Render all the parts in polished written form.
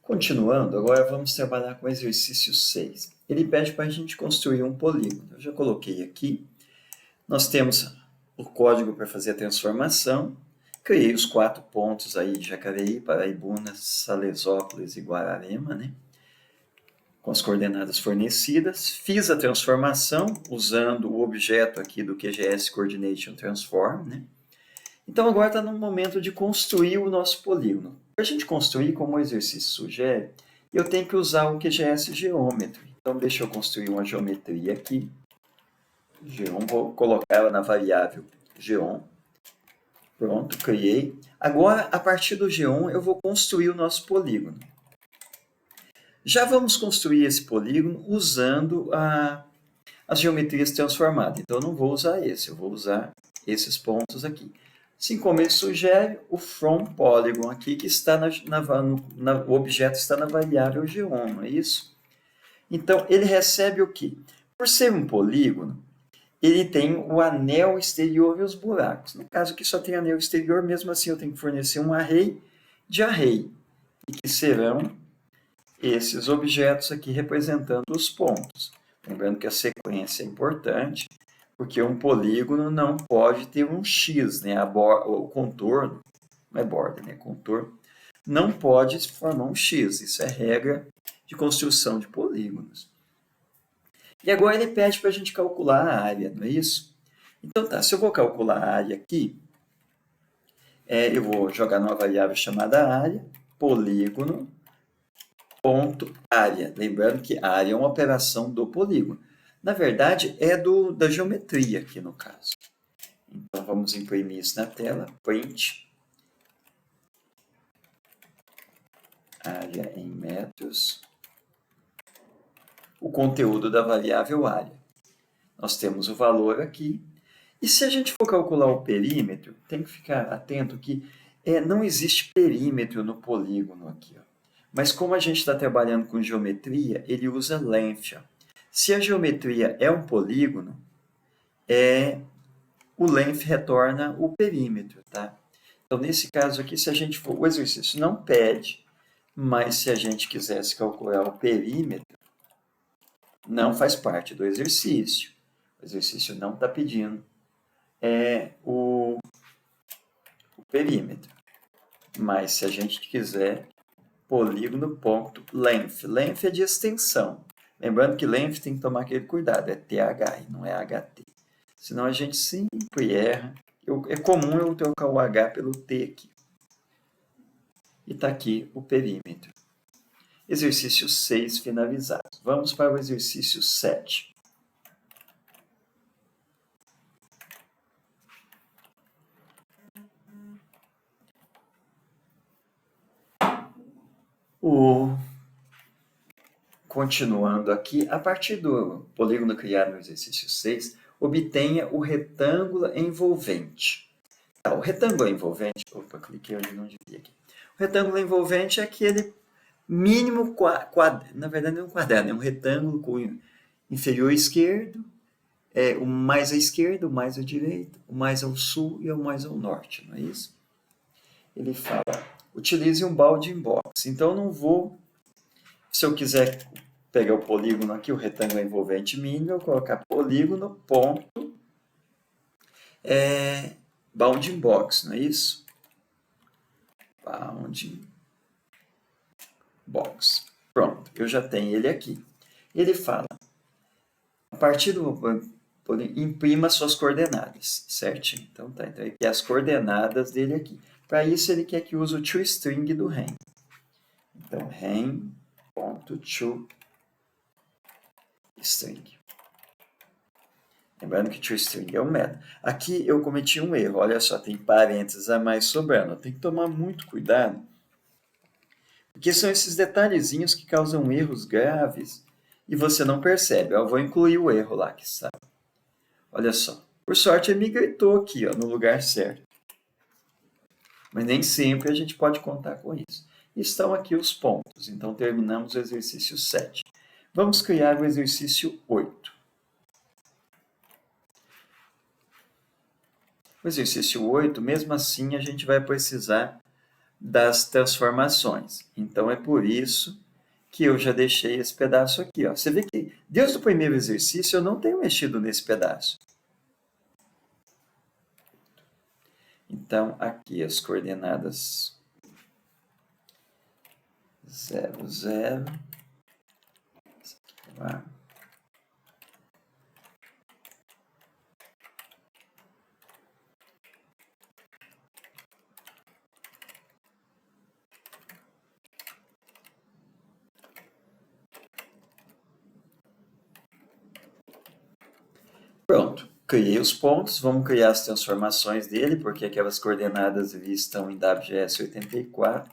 Continuando, agora vamos trabalhar com o exercício 6. Ele pede para a gente construir um polígono. Eu já coloquei aqui. Nós temos o código para fazer a transformação. Criei os 4 pontos aí de Jacareí, Paraibuna, Salesópolis e Guararema, né? Com as coordenadas fornecidas. Fiz a transformação usando o objeto aqui do QGS Coordination Transform, né? Então agora está no momento de construir o nosso polígono. Para a gente construir, como o exercício sugere, eu tenho que usar o QGS Geometry. Então deixa eu construir uma geometria aqui. Geom, vou colocar ela na variável Geom. Pronto, criei. Agora, a partir do Geom, eu vou construir o nosso polígono. Já vamos construir esse polígono usando as geometrias transformadas. Então, eu não vou usar esse, eu vou usar esses pontos aqui. Assim como ele sugere, o from polygon aqui, que está o objeto está na variável Geom, não é isso? Então, ele recebe o quê? Por ser um polígono, ele tem o anel exterior e os buracos. No caso aqui só tem anel exterior, mesmo assim eu tenho que fornecer um array de array, e que serão esses objetos aqui representando os pontos. Lembrando que a sequência é importante, porque um polígono não pode ter um X, né? O contorno, não é borda, né? Contorno, não pode formar um X. Isso é regra de construção de polígonos. E agora ele pede para a gente calcular a área, não é isso? Então tá, se eu vou calcular a área aqui, eu vou jogar numa variável chamada área, polígono, ponto área. Lembrando que área é uma operação do polígono. Na verdade, é da geometria aqui no caso. Então, vamos imprimir isso na tela. Print. Área em metros. O conteúdo da variável área. Nós temos o valor aqui. E se a gente for calcular o perímetro, tem que ficar atento que não existe perímetro no polígono aqui. Ó. Mas como a gente está trabalhando com geometria, ele usa length. Ó. Se a geometria é um polígono, o length retorna o perímetro. Tá? Então, nesse caso aqui, se a gente for, o exercício não pede, mas se a gente quisesse calcular o perímetro, não faz parte do exercício. O exercício não está pedindo o perímetro. Mas se a gente quiser, polígono.length. Length é de extensão. Lembrando que length tem que tomar aquele cuidado, é TH e não é HT. Senão a gente sempre erra. É comum eu trocar o H pelo T aqui. E está aqui o perímetro. Exercício 6 finalizado. Vamos para o exercício 7. Continuando aqui, a partir do polígono criado no exercício 6, obtenha o retângulo envolvente. Tá, o retângulo envolvente... Opa, cliquei onde não devia aqui. O retângulo envolvente é aquele mínimo quadrado. Na verdade, não é um quadrado, é um retângulo com inferior esquerdo, o mais à esquerda, o mais à direita, o mais ao sul e o mais ao norte, não é isso? Ele fala, utilize um bounding box. Então, não vou... Se eu quiser pegar o polígono aqui, o retângulo envolvente mínimo, eu vou colocar polígono, ponto, bounding box, não é isso? Bounding box. Pronto, eu já tenho ele aqui. Ele fala, a partir do... imprima suas coordenadas, certo? Então, tá, então ele quer as coordenadas dele aqui. Para isso, ele quer que use o toString do REM. Então, REM.toString. Lembrando que toString é um método. Aqui eu cometi um erro. Olha só, tem parênteses a mais sobrando. Tem que tomar muito cuidado, porque são esses detalhezinhos que causam erros graves e você não percebe. Eu vou incluir o erro lá que está. Olha só. Por sorte, ele me gritou aqui, ó, no lugar certo. Mas nem sempre a gente pode contar com isso. Estão aqui os pontos. Então, terminamos o exercício 7. Vamos criar o exercício 8. O exercício 8, mesmo assim, a gente vai precisar das transformações. Então, é por isso que eu já deixei esse pedaço aqui. Ó. Você vê que desde o primeiro exercício eu não tenho mexido nesse pedaço. Então, aqui as coordenadas 0, 0. Pronto, criei os pontos, vamos criar as transformações dele, porque aquelas coordenadas ali estão em WGS 84.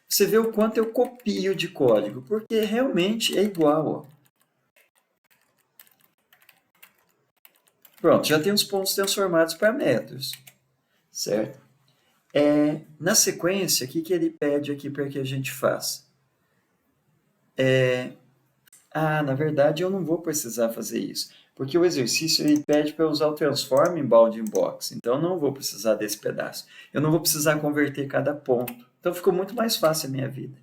Você vê o quanto eu copio de código, porque realmente é igual. Ó. Pronto, já tem os pontos transformados para metros, certo? Na sequência, o que ele pede aqui para que a gente faça? Na verdade, eu não vou precisar fazer isso, porque o exercício ele pede para usar o transform em bounding box, então eu não vou precisar desse pedaço. Eu não vou precisar converter cada ponto. Então ficou muito mais fácil a minha vida.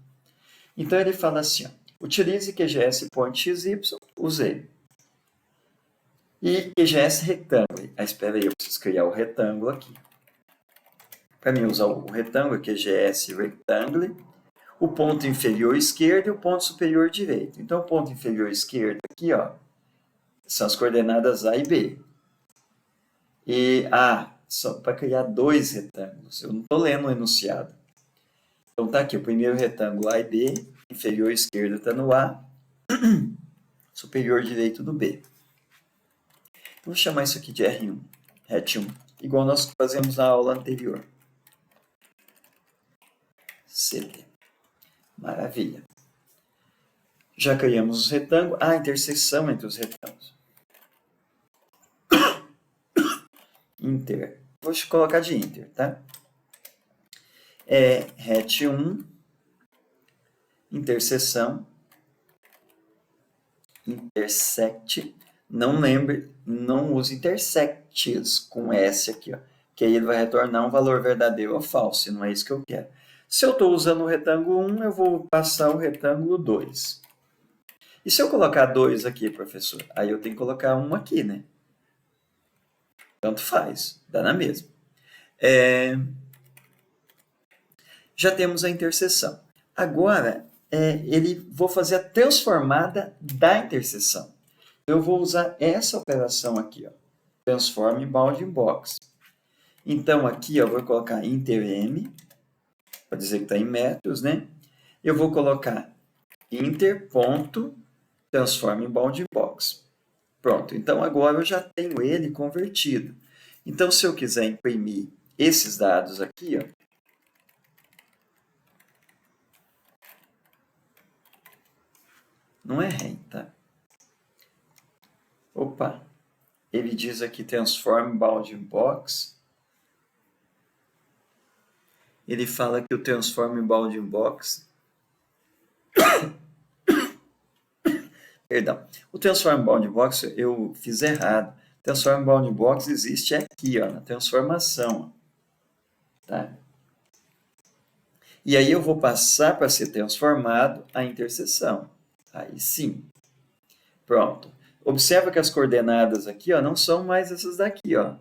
Então ele fala assim, ó, utilize QGS point XY, usei. E QGS rectângulo. Espera aí, eu preciso criar o retângulo aqui. Para mim usar o retângulo, QGS rectangle, o ponto inferior esquerdo e o ponto superior direito. Então, o ponto inferior esquerdo aqui, ó, são as coordenadas A e B. E só para criar dois retângulos. Eu não estou lendo o enunciado. Então, tá aqui o primeiro retângulo A e B, inferior esquerdo está no A, superior direito no B. Vou chamar isso aqui de R1, RET1, igual nós fazemos na aula anterior. CD. Maravilha. Já criamos os retângulos. Interseção entre os retângulos. Inter. Vou colocar de inter, tá? RET1, interseção, intersect. Não lembre, não use intersects com S aqui, ó, que aí ele vai retornar um valor verdadeiro ou falso, e não é isso que eu quero. Se eu estou usando o retângulo 1, eu vou passar o retângulo 2. E se eu colocar 2 aqui, professor? Aí eu tenho que colocar 1 aqui, né? Tanto faz, dá na mesma. Já temos a interseção. Agora, vou fazer a transformada da interseção. Eu vou usar essa operação aqui, ó, transform bounding box. Então, aqui eu vou colocar inter_m, para dizer que está em metros, né? Eu vou colocar inter.transform bounding box. Pronto, então agora eu já tenho ele convertido. Então, se eu quiser imprimir esses dados aqui, ó, não é REM, tá? Opa, ele diz aqui transform bounding box. Ele fala que o transform bounding box... Perdão, o transform bounding box eu fiz errado. Transform bounding box existe aqui, ó, na transformação. Tá? E aí eu vou passar para ser transformado a interseção. Aí sim. Pronto. Observa que as coordenadas aqui, ó, não são mais essas daqui, ó,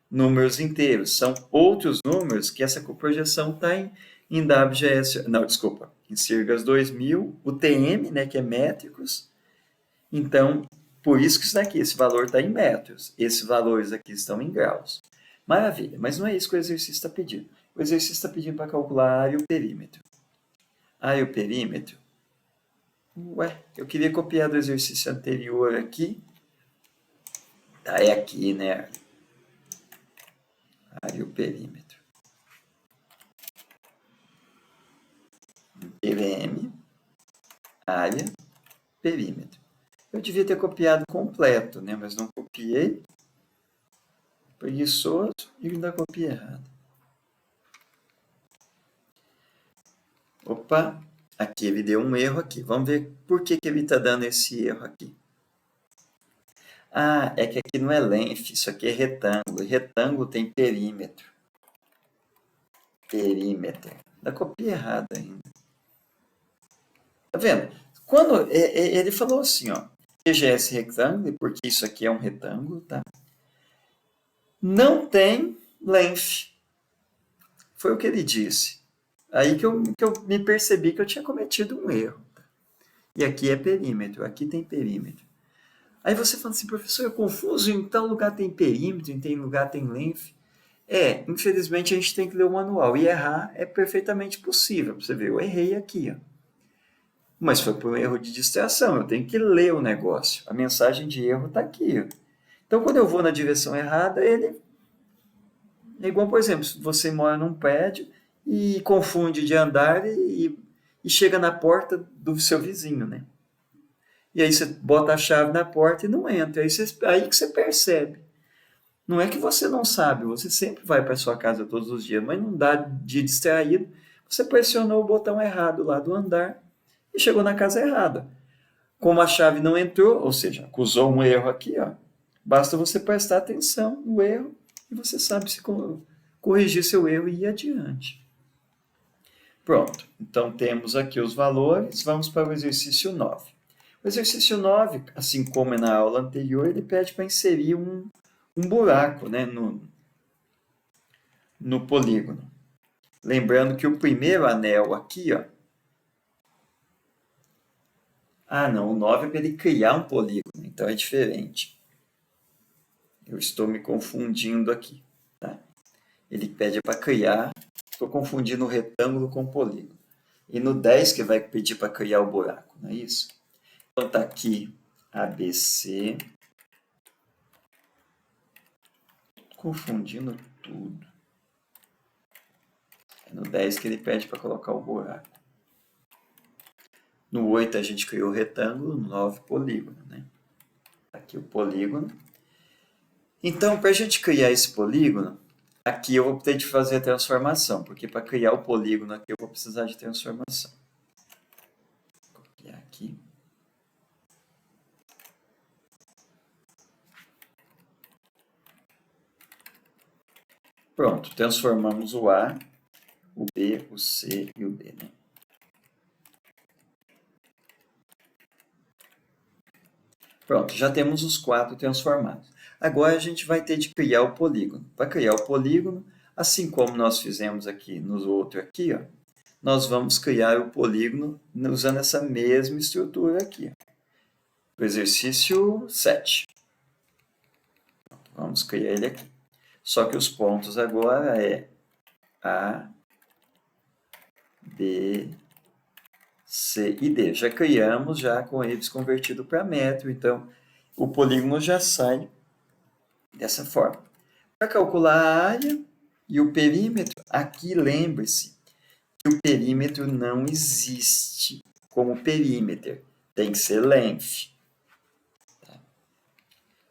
números inteiros. São outros números que essa projeção está em WGS... Não, desculpa. Em Sirgas 2000, o TM, né, que é métricos. Então, por isso que isso daqui, esse valor está em metros. Esses valores aqui estão em graus. Maravilha, mas não é isso que o exercício está pedindo. O exercício está pedindo para calcular a área e o perímetro. A área e o perímetro. Ué, eu queria copiar do exercício anterior aqui. É aqui, né? Área e o perímetro. PVM, área, perímetro. Eu devia ter copiado completo, né? Mas não copiei. Preguiçoso e ainda copiei errado. Opa, aqui ele deu um erro aqui. Vamos ver por que ele está dando esse erro aqui. É que aqui não é length, isso aqui é retângulo. E retângulo tem perímetro. Perímetro. Da copia errada ainda. Tá vendo? Quando ele falou assim, ó, TGS retângulo, porque isso aqui é um retângulo, tá? Não tem length. Foi o que ele disse. Aí que eu me percebi que eu tinha cometido um erro. Tá? E aqui é perímetro, aqui tem perímetro. Aí você fala assim, professor, eu confuso, em tal lugar tem perímetro, em tal lugar tem length. Infelizmente a gente tem que ler o manual. E errar é perfeitamente possível. Você vê, eu errei aqui, ó. Mas foi por um erro de distração, eu tenho que ler o negócio. A mensagem de erro está aqui, ó. Então, quando eu vou na direção errada, ele é igual, por exemplo, se você mora num prédio e confunde de andar e chega na porta do seu vizinho, né? E aí você bota a chave na porta e não entra. Aí que você percebe. Não é que você não sabe, você sempre vai para sua casa todos os dias, mas não dá de distraído. Você pressionou o botão errado lá do andar e chegou na casa errada. Como a chave não entrou, ou seja, acusou um erro aqui, ó, basta você prestar atenção no erro e você sabe se corrigir seu erro e ir adiante. Pronto, então temos aqui os valores, vamos para o exercício 9. O exercício 9, assim como na aula anterior, ele pede para inserir um buraco, né, no polígono. Lembrando que o primeiro anel aqui, ó, não, o 9 é para ele criar um polígono, então é diferente. Eu estou me confundindo aqui, tá? Ele pede para criar, estou confundindo o retângulo com o polígono. E no 10 que vai pedir para criar o buraco, não é isso? Então está aqui ABC. Confundindo tudo. É no 10 que ele pede para colocar o buraco. No 8 a gente criou o retângulo, no 9 polígono, né? Aqui o polígono. Então, para a gente criar esse polígono, aqui eu vou ter de fazer a transformação, porque para criar o polígono aqui eu vou precisar de transformação. Vou copiar aqui. Pronto, transformamos o A, o B, o C e o D, né? Pronto, já temos os 4 transformados. Agora a gente vai ter de criar o polígono. Para criar o polígono, assim como nós fizemos aqui no outro aqui, ó, nós vamos criar o polígono usando essa mesma estrutura aqui. O exercício 7. Vamos criar ele aqui. Só que os pontos agora é A, B, C e D. Já criamos já com eles convertido para metro, então o polígono já sai dessa forma. Para calcular a área e o perímetro, aqui lembre-se que o perímetro não existe como perímetro, tem que ser length. Tá?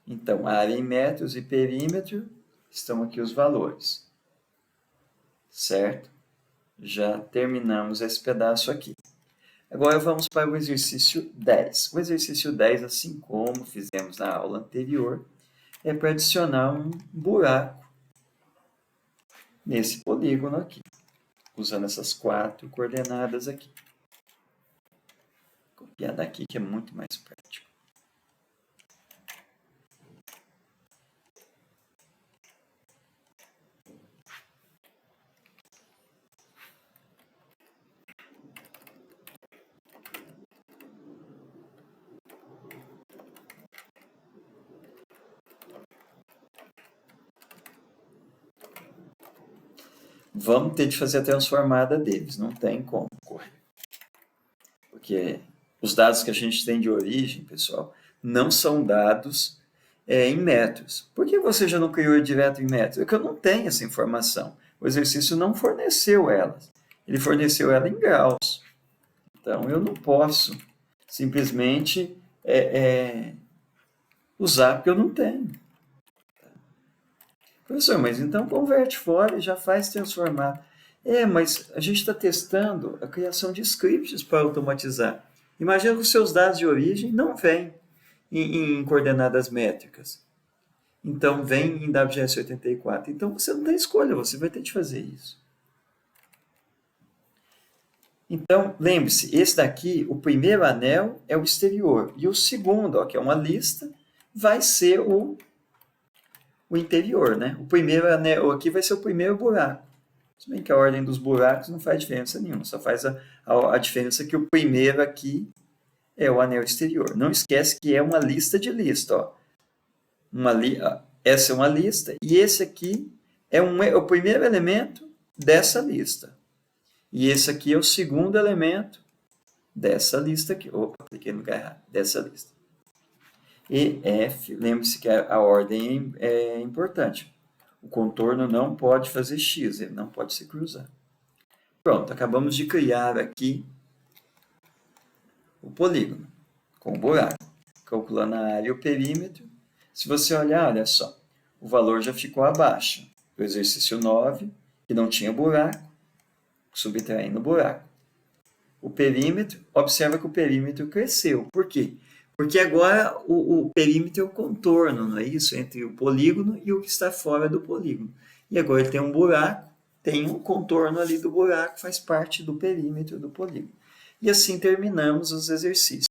Então, área em metros e perímetro, estão aqui os valores. Certo? Já terminamos esse pedaço aqui. Agora vamos para o exercício 10. O exercício 10, assim como fizemos na aula anterior, é para adicionar um buraco nesse polígono aqui, usando essas 4 coordenadas aqui. Vou copiar daqui que é muito mais prático. Vamos ter de fazer a transformada deles, não tem como correr. Porque os dados que a gente tem de origem, pessoal, não são dados em metros. Por que você já não criou direto em metros? É que eu não tenho essa informação. O exercício não forneceu elas. Ele forneceu ela em graus. Então, eu não posso simplesmente usar porque eu não tenho. Professor, mas então converte fora e já faz transformar. Mas a gente está testando a criação de scripts para automatizar. Imagina que os seus dados de origem não vêm em coordenadas métricas. Então, vem em WGS 84. Então, você não tem escolha, você vai ter de fazer isso. Então, lembre-se, esse daqui, o primeiro anel é o exterior. E o segundo, ó, que é uma lista, vai ser o interior, né? O primeiro anel aqui vai ser o primeiro buraco. Se bem que a ordem dos buracos não faz diferença nenhuma, só faz a diferença que o primeiro aqui é o anel exterior. Não esquece que é uma lista de lista, ó. Essa é uma lista e esse aqui é o primeiro elemento dessa lista. E esse aqui é o segundo elemento dessa lista aqui. Opa, cliquei no lugar errado. Dessa lista. E F, lembre-se que a ordem é importante. O contorno não pode fazer X, ele não pode se cruzar. Pronto, acabamos de criar aqui o polígono com o buraco. Calculando a área e o perímetro. Se você olhar, olha só, o valor já ficou abaixo. O exercício 9, que não tinha buraco, subtraindo o buraco. O perímetro, observa que o perímetro cresceu. Por quê? Porque agora o perímetro é o contorno, não é isso? Entre o polígono e o que está fora do polígono. E agora ele tem um buraco, tem um contorno ali do buraco, faz parte do perímetro do polígono. E assim terminamos os exercícios.